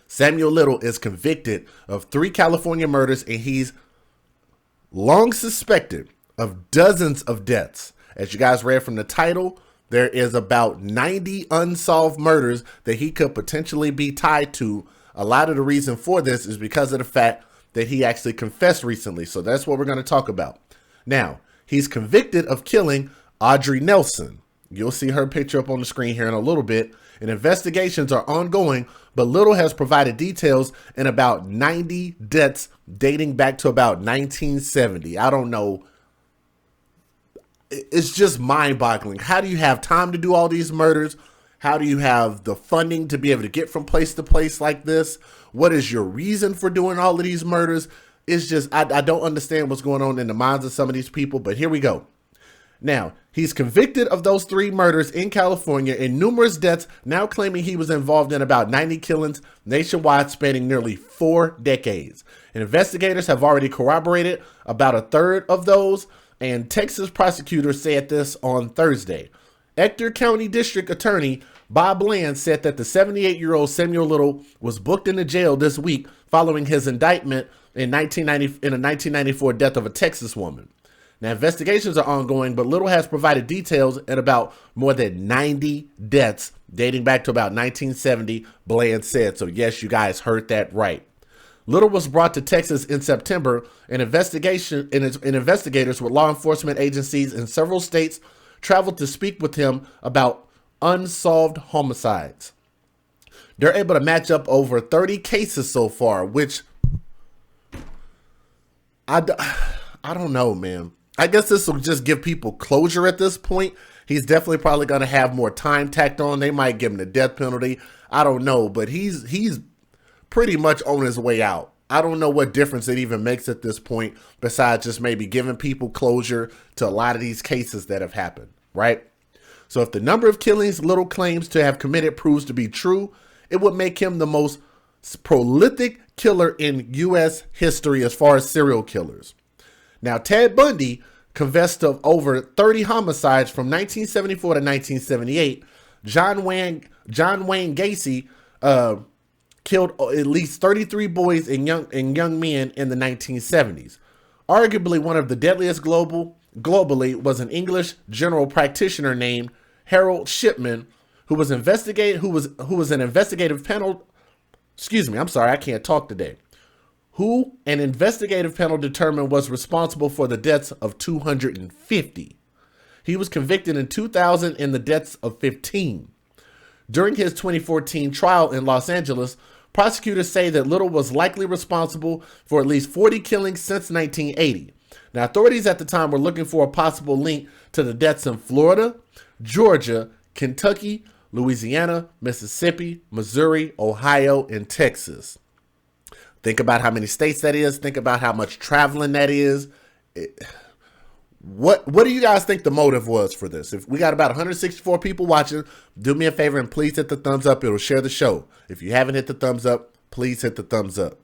Samuel Little is convicted of 3 California murders, and he's long suspected of dozens of deaths. As you guys read from the title, there is about 90 unsolved murders that he could potentially be tied to. A lot of the reason for this is because of the fact that he actually confessed recently. So that's what we're going to talk about. Now, he's convicted of killing Audrey Nelson. You'll see her picture up on the screen here in a little bit. And investigations are ongoing, but Little has provided details in about 90 deaths dating back to about 1970. I don't know. It's just mind-boggling. How do you have time to do all these murders? How do you have the funding to be able to get from place to place like this? What is your reason for doing all of these murders? It's just, I don't understand what's going on in the minds of some of these people, but here we go. Now, he's convicted of those 3 murders in California and numerous deaths, now claiming he was involved in about 90 killings nationwide spanning nearly 4 decades. And investigators have already corroborated about a third of those, and Texas prosecutors said this on Thursday. Ector County District Attorney Bob Land said that the 78-year-old Samuel Little was booked into jail this week following his indictment in a 1994 death of a Texas woman. Now, investigations are ongoing, but Little has provided details in about more than 90 deaths dating back to about 1970, Bland said. So yes, you guys heard that right. Little was brought to Texas in September, and investigators with law enforcement agencies in several states traveled to speak with him about unsolved homicides. They're able to match up over 30 cases so far, which I don't know, man. I guess this will just give people closure at this point. He's definitely probably going to have more time tacked on. They might give him the death penalty. I don't know, but he's pretty much on his way out. I don't know what difference it even makes at this point, besides just maybe giving people closure to a lot of these cases that have happened, right? So if the number of killings Little claims to have committed proves to be true, it would make him the most prolific killer in U.S. history as far as serial killers. Now, Ted Bundy confessed of over 30 homicides from 1974 to 1978. John Wayne Gacy killed at least 33 boys and young men in the 1970s. Arguably one of the deadliest globally was an English general practitioner named Harold Shipman, who was an investigative panel. Excuse me, I'm sorry, I can't talk today. Who an investigative panel determined was responsible for the deaths of 250. He was convicted in 2000 in the deaths of 15. During his 2014 trial in Los Angeles, prosecutors say that Little was likely responsible for at least 40 killings since 1980. Now, authorities at the time were looking for a possible link to the deaths in Florida, Georgia, Kentucky, Louisiana, Mississippi, Missouri, Ohio, and Texas. Think about how many states that is. Think about how much traveling that is. What do you guys think the motive was for this? If we got about 164 people watching, do me a favor and please hit the thumbs up. It'll share the show. If you haven't hit the thumbs up, please hit the thumbs up.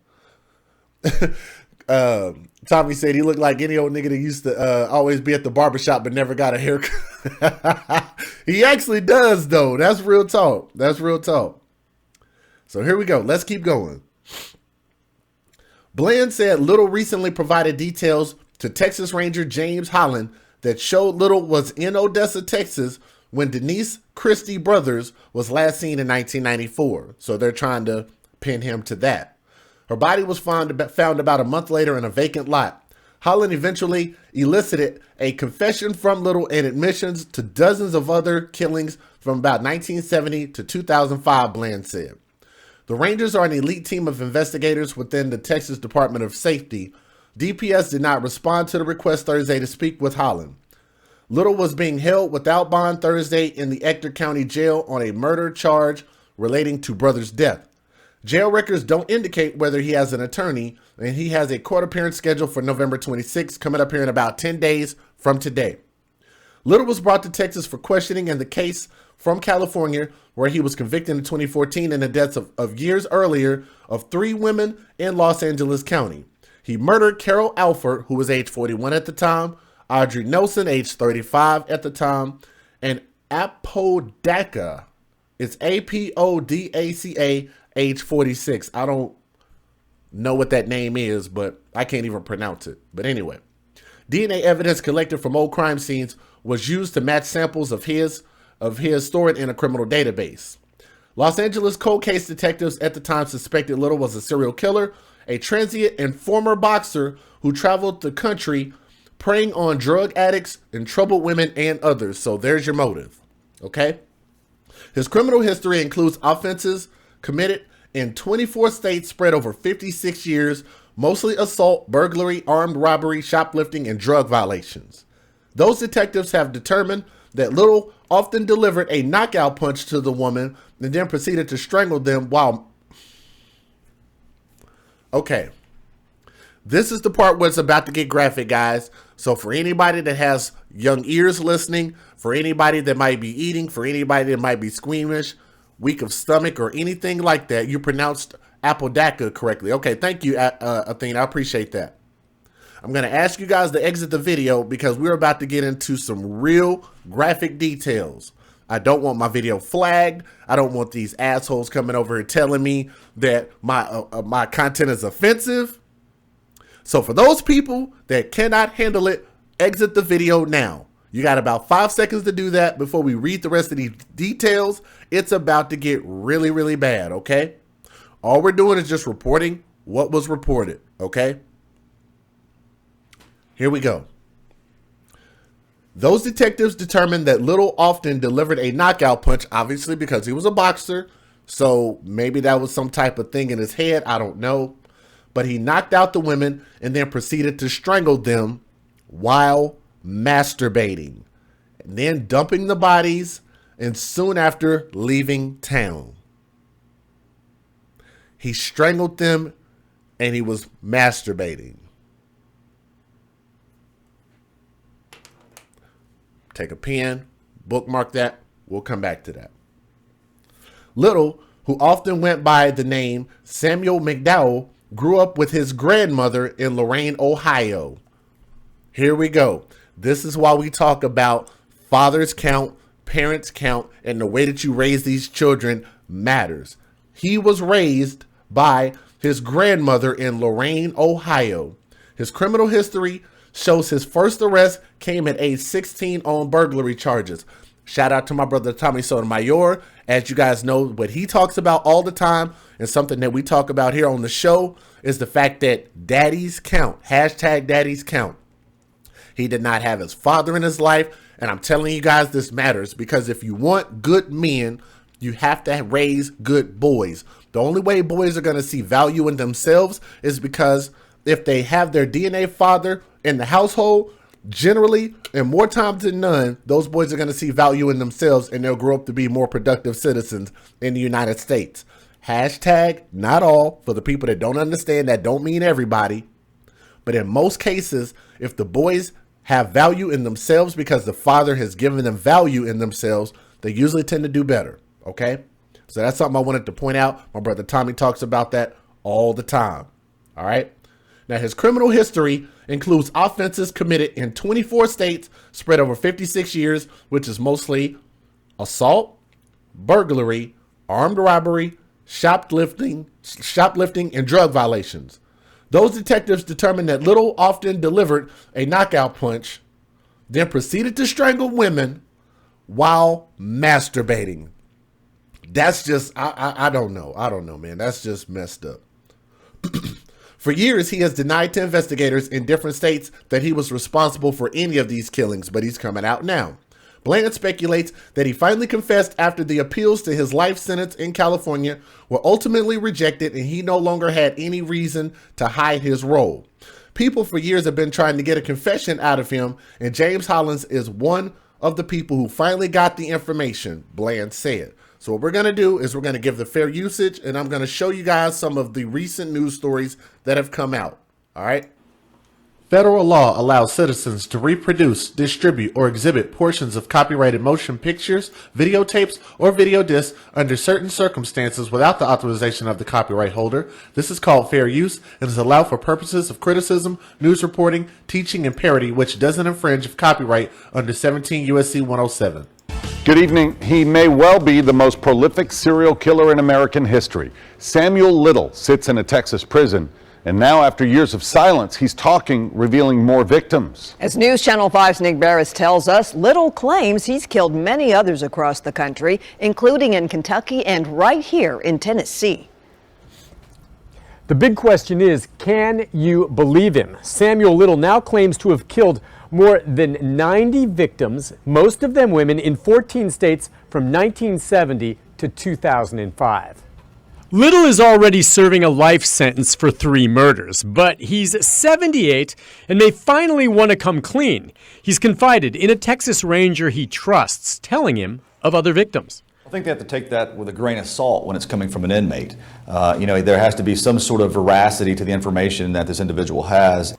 Tommy said he looked like any old nigga that used to always be at the barbershop but never got a haircut. He actually does, though. That's real talk. That's real talk. So here we go. Let's keep going. Bland said Little recently provided details to Texas Ranger James Holland that showed Little was in Odessa, Texas when Denise Christie Brothers was last seen in 1994. So they're trying to pin him to that. Her body was found about a month later in a vacant lot. Holland eventually elicited a confession from Little and admissions to dozens of other killings from about 1970 to 2005, Bland said. The Rangers are an elite team of investigators within the Texas Department of Safety. DPS did not respond to the request Thursday to speak with Holland. Little was being held without bond Thursday in the Ector County Jail on a murder charge relating to brother's death. Jail records don't indicate whether he has an attorney, and he has a court appearance scheduled for November 26, coming up here in about 10 days from today. Little was brought to Texas for questioning in the case from California, where he was convicted in 2014 in the deaths of years earlier of 3 women in Los Angeles County. He murdered Carol Alford, who was age 41 at the time, Audrey Nelson, age 35 at the time, and Apodaca, it's Apodaca, age 46. I don't know what that name is, but I can't even pronounce it. But anyway, DNA evidence collected from old crime scenes was used to match samples of his stored in a criminal database. Los Angeles cold case detectives at the time suspected Little was a serial killer, a transient and former boxer who traveled the country preying on drug addicts and troubled women and others. So there's your motive, okay? His criminal history includes offenses committed in 24 states spread over 56 years, mostly assault, burglary, armed robbery, shoplifting, and drug violations. Those detectives have determined that Little often delivered a knockout punch to the woman and then proceeded to strangle them while... Okay. This is the part where it's about to get graphic, guys. So for anybody that has young ears listening, for anybody that might be eating, for anybody that might be squeamish, weak of stomach, or anything like that, you pronounced apodaca correctly. Okay, thank you, Athena. I appreciate that. I'm going to ask you guys to exit the video because we're about to get into some real graphic details. I don't want my video flagged. I don't want these assholes coming over here telling me that my content is offensive. So for those people that cannot handle it, exit the video now. You got about 5 seconds to do that before we read the rest of these details. It's about to get really, really bad, okay? All we're doing is just reporting what was reported, okay? Here we go. Those detectives determined that Little often delivered a knockout punch, obviously because he was a boxer. So maybe that was some type of thing in his head. I don't know. But he knocked out the women and then proceeded to strangle them while masturbating, and then dumping the bodies and soon after leaving town. He strangled them and he was masturbating. Take a pen, bookmark that. We'll come back to that. Little, who often went by the name Samuel McDowell, grew up with his grandmother in Lorain, Ohio. Here we go. This is why we talk about fathers count, parents count, and the way that you raise these children matters. He was raised by his grandmother in Lorain, Ohio. His criminal history shows his first arrest came at age 16 on burglary charges. Shout out to my brother Tommy Sotomayor. As you guys know, what he talks about all the time and something that we talk about here on the show is the fact that daddies count. Hashtag daddies count. He did not have his father in his life. And I'm telling you guys, this matters because if you want good men, you have to raise good boys. The only way boys are going to see value in themselves is because if they have their DNA father in the household, generally, and more times than none, those boys are going to see value in themselves and they'll grow up to be more productive citizens in the United States. Hashtag not all. For the people that don't understand, that don't mean everybody. But in most cases, if the boys have value in themselves because the father has given them value in themselves, they usually tend to do better. Okay? So that's something I wanted to point out. My brother Tommy talks about that all the time. All right? Now, his criminal history includes offenses committed in 24 states spread over 56 years, which is mostly assault, burglary, armed robbery, shoplifting, and drug violations. Those detectives determined that Little often delivered a knockout punch, then proceeded to strangle women while masturbating. That's just, I don't know. I don't know, man. That's just messed up. For years, he has denied to investigators in different states that he was responsible for any of these killings, but he's coming out now. Bland speculates that he finally confessed after the appeals to his life sentence in California were ultimately rejected and he no longer had any reason to hide his role. People for years have been trying to get a confession out of him, and James Hollins is one of the people who finally got the information, Bland said. So what we're going to do is we're going to give the fair usage, and I'm going to show you guys some of the recent news stories that have come out. All right. Federal law allows citizens to reproduce, distribute, or exhibit portions of copyrighted motion pictures, videotapes, or video discs under certain circumstances without the authorization of the copyright holder. This is called fair use and is allowed for purposes of criticism, news reporting, teaching, and parody, which doesn't infringe of copyright under 17 U.S.C. 107. Good evening. He may well be the most prolific serial killer in American history. Samuel Little sits in a Texas prison, and now after years of silence, he's talking, revealing more victims. As News Channel 5's Nick Barris tells us, Little claims he's killed many others across the country, including in Kentucky and right here in Tennessee. The big question is, can you believe him? Samuel Little now claims to have killed more than 90 victims, most of them women, in 14 states from 1970 to 2005. Little is already serving a life sentence for 3 murders, but he's 78 and may finally want to come clean. He's confided in a Texas Ranger he trusts, telling him of other victims. I think they have to take that with a grain of salt when it's coming from an inmate. There has to be some sort of veracity to the information that this individual has.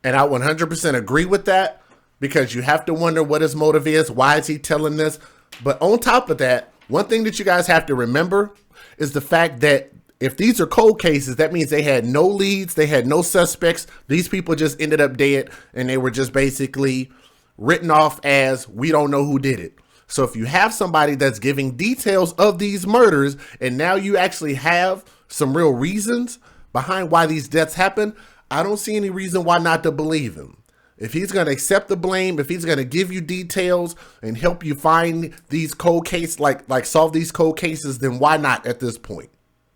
And I 100% agree with that, because you have to wonder what his motive is. Why is he telling this? But on top of that, one thing that you guys have to remember is the fact that if these are cold cases, that means they had no leads, they had no suspects. These people just ended up dead, and they were just basically written off as, we don't know who did it. So if you have somebody that's giving details of these murders, and now you actually have some real reasons behind why these deaths happened, I don't see any reason why not to believe him. If he's going to accept the blame, if he's going to give you details and help you find these cold cases, like solve these cold cases, then why not at this point?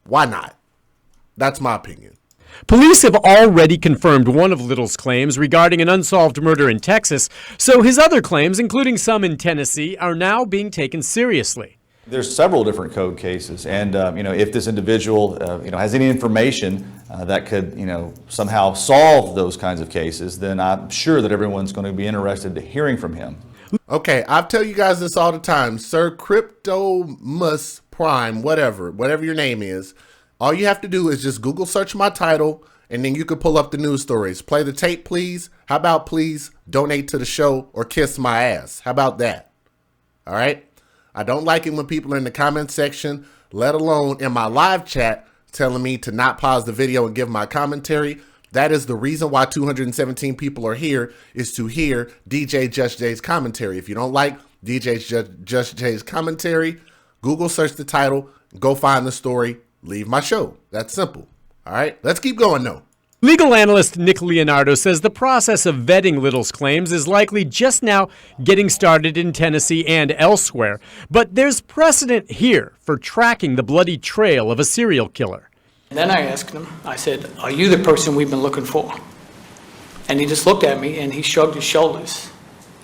Why not? That's my opinion. Police have already confirmed one of Little's claims regarding an unsolved murder in Texas, so his other claims, including some in Tennessee, are now being taken seriously. There's several different code cases, and if this individual has any information that could somehow solve those kinds of cases, then I'm sure that everyone's going to be interested in hearing from him. Okay, I tell you guys this all the time, Sir Cryptomus Prime, whatever your name is. All you have to do is just Google search my title, and then you can pull up the news stories. Play the tape, please. How about please donate to the show or kiss my ass? How about that? All right. I don't like it when people are in the comment section, let alone in my live chat, telling me to not pause the video and give my commentary. That is the reason why 217 people are here, is to hear DJ Just Jay's commentary. If you don't like DJ Just Jay's commentary, Google search the title, go find the story, leave my show. That's simple. All right, let's keep going though. Legal analyst Nick Leonardo says the process of vetting Little's claims is likely just now getting started in Tennessee and elsewhere. But there's precedent here for tracking the bloody trail of a serial killer. And then I asked him, I said, "Are you the person we've been looking for?" And he just looked at me and he shrugged his shoulders.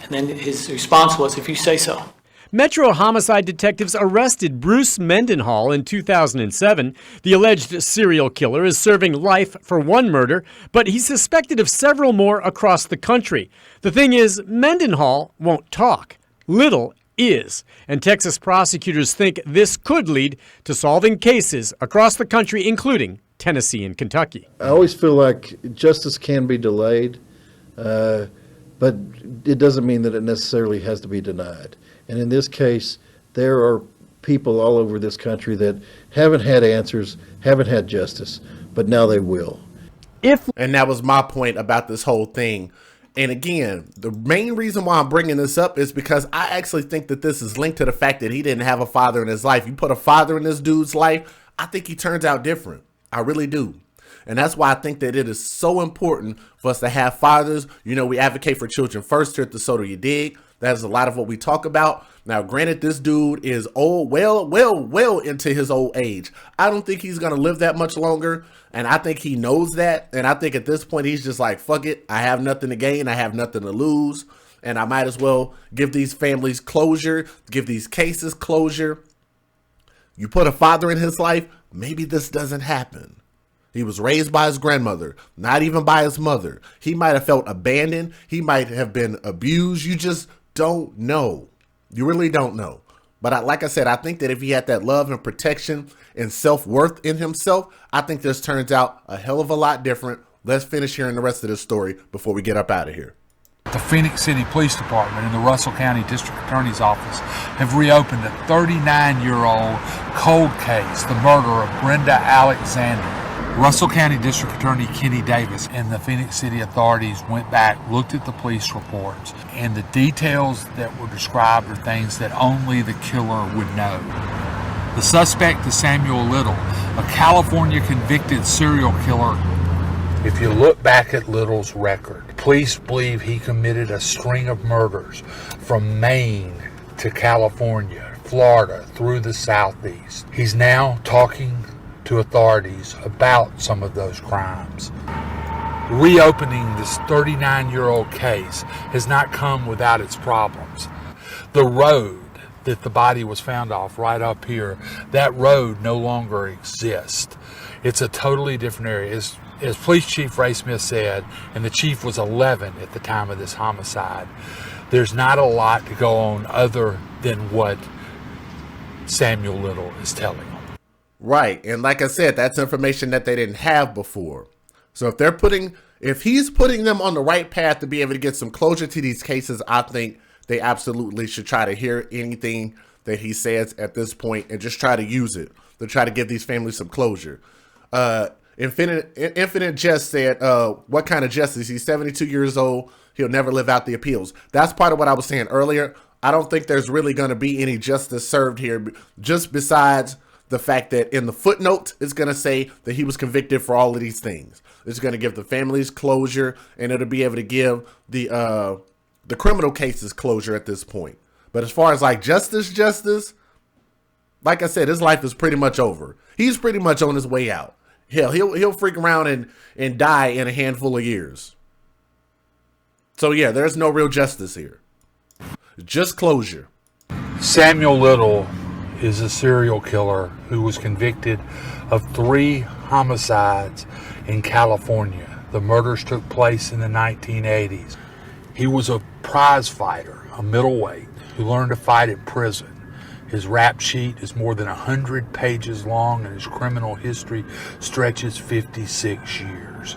And then his response was, "If you say so." Metro homicide detectives arrested Bruce Mendenhall in 2007. The alleged serial killer is serving life for one murder, but he's suspected of several more across the country. The thing is, Mendenhall won't talk. Little is, and Texas prosecutors think this could lead to solving cases across the country, including Tennessee and Kentucky. I always feel like justice can be delayed, but it doesn't mean that it necessarily has to be denied. And in this case, there are people all over this country that haven't had answers, haven't had justice, but now they will. And that was my point about this whole thing. And again, the main reason why I'm bringing this up is because I actually think that this is linked to the fact that he didn't have a father in his life. You put a father in this dude's life, I think he turns out different. I really do. And that's why I think that it is so important for us to have fathers. We advocate for children first here at the Soto You Dig. That is a lot of what we talk about. Now, granted, this dude is old, well into his old age. I don't think he's going to live that much longer. And I think he knows that. And I think at this point, he's just like, fuck it. I have nothing to gain. I have nothing to lose. And I might as well give these families closure, give these cases closure. You put a father in his life, maybe this doesn't happen. He was raised by his grandmother, not even by his mother. He might have felt abandoned. He might have been abused. You just don't know. You really don't know. But like I said, I think that if he had that love and protection and self-worth in himself, I think this turns out a hell of a lot different. Let's finish hearing the rest of this story before we get up out of here. The Phoenix City Police Department and the Russell County District Attorney's Office have reopened a 39-year-old cold case, the murder of Brenda Alexander. Russell County District Attorney Kenny Davis and the Phoenix City authorities went back, looked at the police reports, and the details that were described are things that only the killer would know. The suspect is Samuel Little, a California convicted serial killer. If you look back at Little's record, police believe he committed a string of murders from Maine to California, Florida, through the Southeast. He's now talking to authorities about some of those crimes. Reopening this 39-year-old case has not come without its problems. The road that the body was found off right up here, that road no longer exists. It's a totally different area. As Police Chief Ray Smith said, and the chief was 11 at the time of this homicide, there's not a lot to go on other than what Samuel Little is telling them. Right, and like I said, that's information that they didn't have before. So if he's putting them on the right path to be able to get some closure to these cases, I think they absolutely should try to hear anything that he says at this point and just try to use it to try to give these families some closure. Infinite Jest said, what kind of justice? He's 72 years old. He'll never live out the appeals. That's part of what I was saying earlier. I don't think there's really going to be any justice served here, just besides the fact that in the footnote, it's going to say that he was convicted for all of these things. It's going to give the families closure, and it'll be able to give the criminal cases closure at this point. But as far as like justice, like I said, his life is pretty much over. He's pretty much on his way out. Hell, he'll freak around and die in a handful of years. So yeah, there's no real justice here. Just closure. Samuel Little is a serial killer who was convicted of 3 homicides in California. The murders took place in the 1980s. He was a prize fighter, a middleweight, who learned to fight in prison. His rap sheet is more than 100 pages long, and his criminal history stretches 56 years.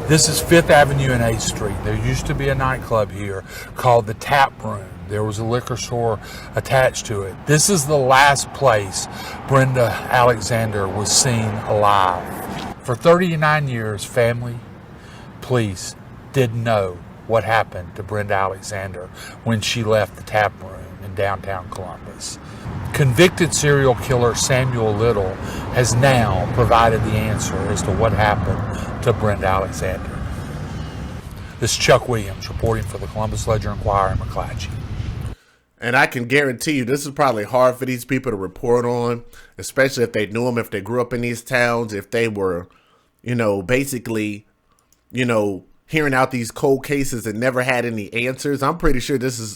This is 5th Avenue and 8th Street. There used to be a nightclub here called the Tap Room. There was a liquor store attached to it. This is the last place Brenda Alexander was seen alive. For 39 years, family, police didn't know what happened to Brenda Alexander when she left the Tap Room in downtown Columbus. Convicted serial killer Samuel Little has now provided the answer as to what happened to Brenda Alexander. This is Chuck Williams reporting for the Columbus Ledger-Enquirer in McClatchy. And I can guarantee you this is probably hard for these people to report on, especially if they knew them, if they grew up in these towns, if they were, basically, hearing out these cold cases and never had any answers. I'm pretty sure this is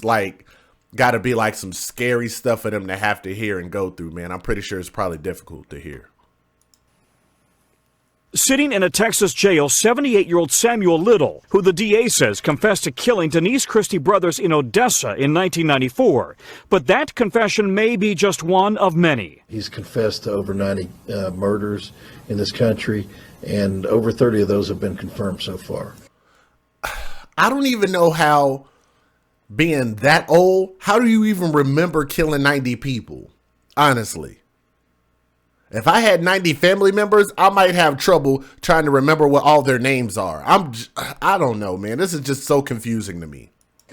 got to be like some scary stuff for them to have to hear and go through, man. I'm pretty sure it's probably difficult to hear. Sitting in a Texas jail, 78-year-old Samuel Little, who the DA says confessed to killing Denise Christie brothers in Odessa in 1994. But that confession may be just one of many. He's confessed to over 90 murders in this country, and over 30 of those have been confirmed so far. I don't even know how, being that old, how do you even remember killing 90 people? Honestly. If I had 90 family members, I might have trouble trying to remember what all their names are. I don't know, man. This is just so confusing to me.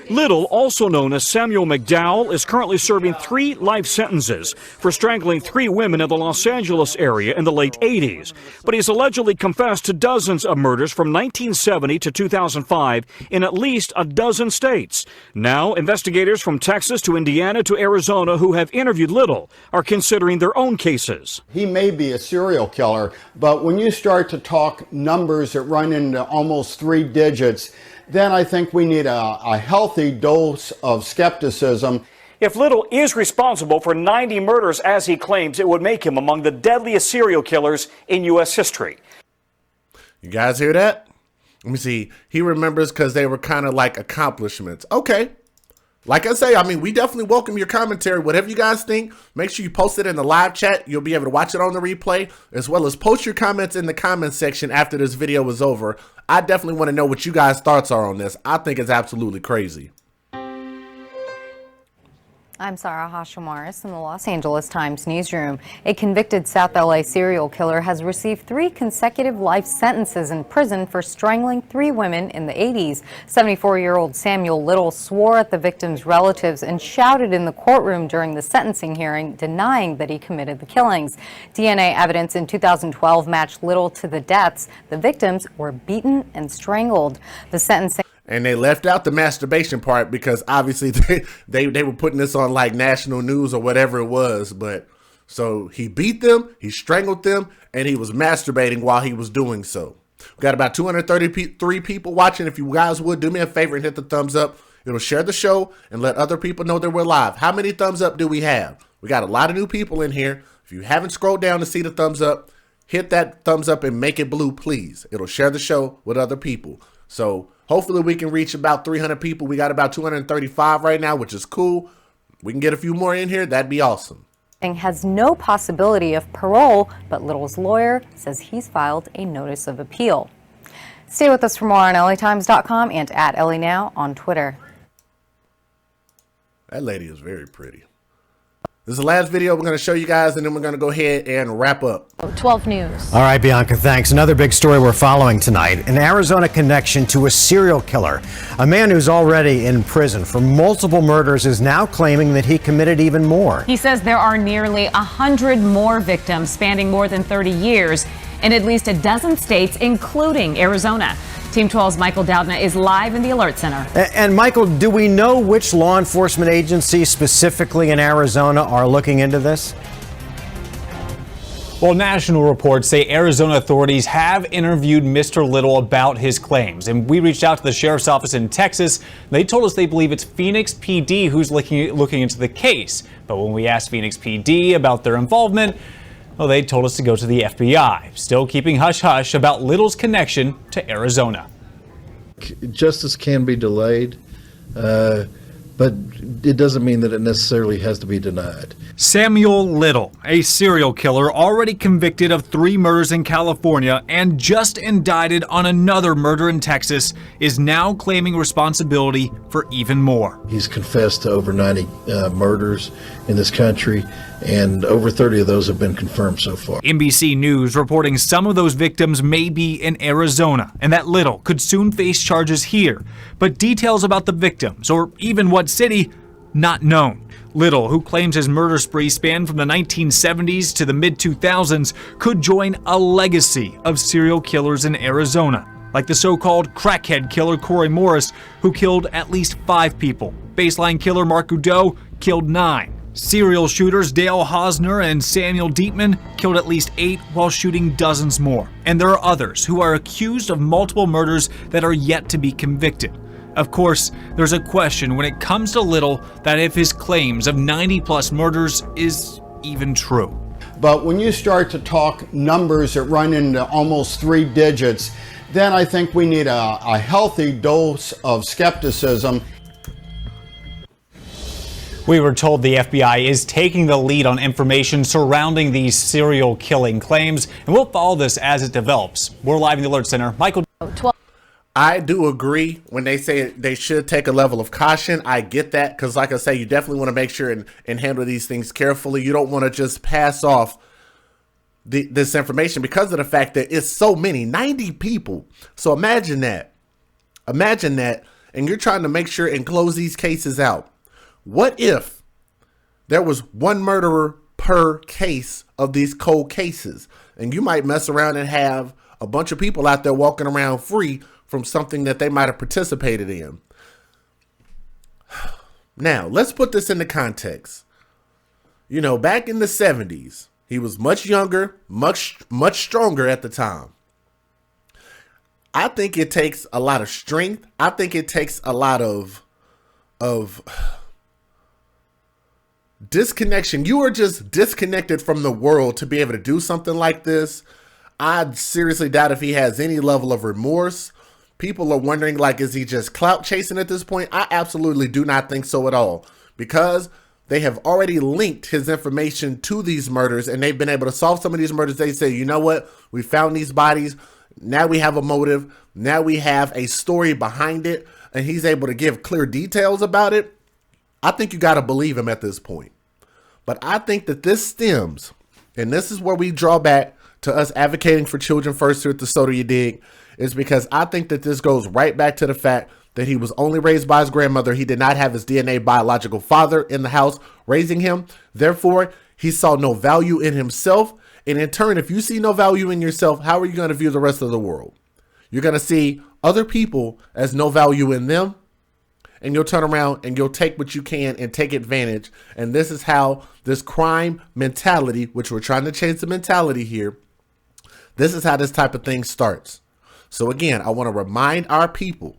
Little, also known as Samuel McDowell, is currently serving 3 life sentences for strangling 3 women in the Los Angeles area in the late 80s. But he's allegedly confessed to dozens of murders from 1970 to 2005 in at least a dozen states. Now, investigators from Texas to Indiana to Arizona who have interviewed Little are considering their own cases. He may be a serial killer, but when you start to talk numbers that run into almost 3 digits, then I think we need a healthy dose of skepticism. If Little is responsible for 90 murders, as he claims, it would make him among the deadliest serial killers in U.S. history. You guys hear that? Let me see. He remembers because they were kind of like accomplishments. Okay. Like I say, we definitely welcome your commentary. Whatever you guys think, make sure you post it in the live chat. You'll be able to watch it on the replay, as well as post your comments in the comments section after this video is over. I definitely want to know what you guys' thoughts are on this. I think it's absolutely crazy. I'm Sarah Hashimoris in the Los Angeles Times newsroom. A convicted South LA serial killer has received 3 consecutive life sentences in prison for strangling 3 women in the 80s. 74-year-old Samuel Little swore at the victims' relatives and shouted in the courtroom during the sentencing hearing, denying that he committed the killings. DNA evidence in 2012 matched Little to the deaths. The victims were beaten and strangled. The sentencing. And they left out the masturbation part because obviously they were putting this on like national news or whatever it was. But so he beat them, he strangled them, and he was masturbating while he was doing so. We got about 233 people watching. If you guys would do me a favor and hit the thumbs up, it'll share the show and let other people know that we're live. How many thumbs up do we have? We got a lot of new people in here. If you haven't scrolled down to see the thumbs up, hit that thumbs up and make it blue, please. It'll share the show with other people. So hopefully we can reach about 300 people. We got about 235 right now, which is cool. We can get a few more in here. That'd be awesome. Has no possibility of parole, but Little's lawyer says he's filed a notice of appeal. Stay with us for more on LATimes.com and at LANow on Twitter. That lady is very pretty. This is the last video we're going to show you guys, and then we're going to go ahead and wrap up. 12 News. All right, Bianca, thanks. Another big story we're following tonight. An Arizona connection to a serial killer. A man who's already in prison for multiple murders is now claiming that he committed even more. He says there are nearly 100 more victims spanning more than 30 years in at least a dozen states, including Arizona. Team 12's Michael Doudna is live in the Alert Center. And Michael, do we know which law enforcement agencies specifically in Arizona are looking into this? Well, national reports say Arizona authorities have interviewed Mr. Little about his claims. And we reached out to the sheriff's office in Texas. They told us they believe it's Phoenix PD who's looking into the case. But when we asked Phoenix PD about their involvement, well, they told us to go to the FBI, still keeping hush-hush about Little's connection to Arizona. Justice can be delayed, but it doesn't mean that it necessarily has to be denied. Samuel Little, a serial killer already convicted of 3 murders in California and just indicted on another murder in Texas, is now claiming responsibility for even more. He's confessed to over 90 murders in this country, and over 30 of those have been confirmed so far. NBC News reporting some of those victims may be in Arizona and that Little could soon face charges here. But details about the victims, or even what city, not known. Little, who claims his murder spree spanned from the 1970s to the mid-2000s, could join a legacy of serial killers in Arizona, like the so-called crackhead killer Corey Morris, who killed at least 5 people. Baseline killer Mark Udo killed 9. Serial shooters Dale Hosner and Samuel Dietman killed at least 8 while shooting dozens more. And there are others who are accused of multiple murders that are yet to be convicted. Of course, there's a question when it comes to Little that if his claims of 90-plus murders is even true. But when you start to talk numbers that run into almost 3 digits, then I think we need a healthy dose of skepticism. We were told the FBI is taking the lead on information surrounding these serial killing claims, and we'll follow this as it develops. We're live in the Alert Center. Michael. I do agree when they say they should take a level of caution. I get that because, like I say, you definitely want to make sure and handle these things carefully. You don't want to just pass off this information because of the fact that it's so many, 90 people. So imagine that. Imagine that, and you're trying to make sure and close these cases out. What if there was 1 murderer per case of these cold cases? And you might mess around and have a bunch of people out there walking around free from something that they might have participated in. Now, let's put this into context. You know, back in the 70s, he was much younger, much stronger at the time. I think it takes a lot of strength. I think it takes a lot of disconnection. You are just disconnected from the world to be able to do something like this. I seriously doubt if he has any level of remorse. People are wondering, like, is he just clout chasing at this point? I absolutely do not think so at all, because they have already linked his information to these murders, and they've been able to solve some of these murders. They say, you know what? We found these bodies. Now we have a motive. Now we have a story behind it, and he's able to give clear details about it. I think you got to believe him at this point. But I think that this stems, and this is where we draw back to us advocating for children first here at the Soda You Dig, is because I think that this goes right back to the fact that he was only raised by his grandmother. He did not have his DNA biological father in the house raising him. Therefore, he saw no value in himself. And in turn, if you see no value in yourself, how are you going to view the rest of the world? You're going to see other people as no value in them. And you'll turn around and you'll take what you can and take advantage. And this is how this crime mentality, which we're trying to change the mentality here, this is how this type of thing starts. So again, I want to remind our people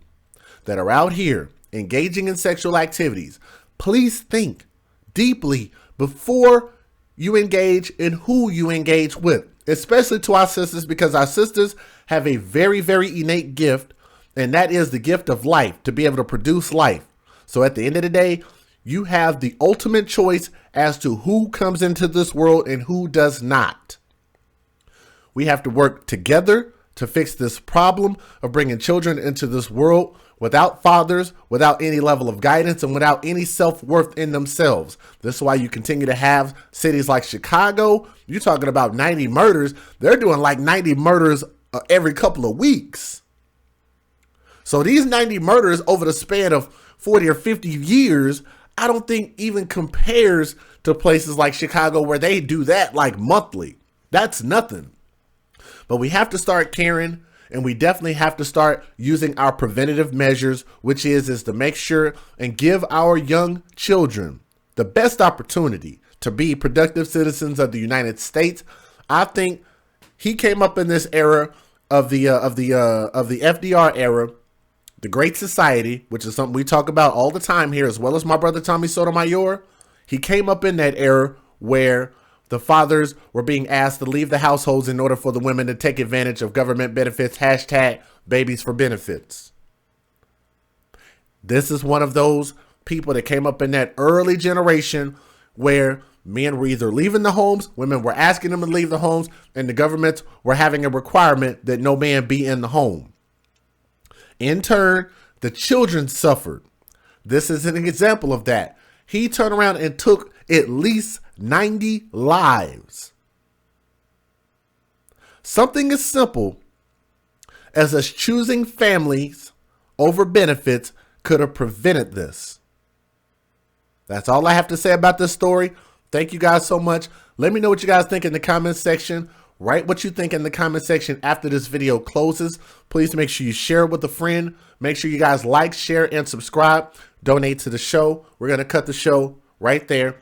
that are out here engaging in sexual activities, please think deeply before you engage in who you engage with, especially to our sisters, because our sisters have a very, very innate gift, and that is the gift of life, to be able to produce life. So at the end of the day, you have the ultimate choice as to who comes into this world and who does not. We have to work together to fix this problem of bringing children into this world without fathers, without any level of guidance, and without any self-worth in themselves. This is why you continue to have cities like Chicago. You're talking about 90 murders. They're doing like 90 murders every couple of weeks. So these 90 murders over the span of 40 or 50 years, I don't think even compares to places like Chicago where they do that like monthly. That's nothing. But we have to start caring, and we definitely have to start using our preventative measures, which is to make sure and give our young children the best opportunity to be productive citizens of the United States. I think he came up in this era of the FDR era, the Great Society, which is something we talk about all the time here, as well as my brother Tommy Sotomayor. He came up in that era where the fathers were being asked to leave the households in order for the women to take advantage of government benefits, #babies for benefits. This is one of those people that came up in that early generation where men were either leaving the homes, women were asking them to leave the homes, and the governments were having a requirement that no man be in the home. In turn, the children suffered. This is an example of that. He turned around and took at least 90 lives. Something as simple as us choosing families over benefits could have prevented this. That's all I have to say about this story. Thank you guys so much. Let me know what you guys think in the comments section. Write what you think in the comment section after this video closes. Please make sure you share it with a friend. Make sure you guys like, share, and subscribe. Donate to the show. We're going to cut the show right there.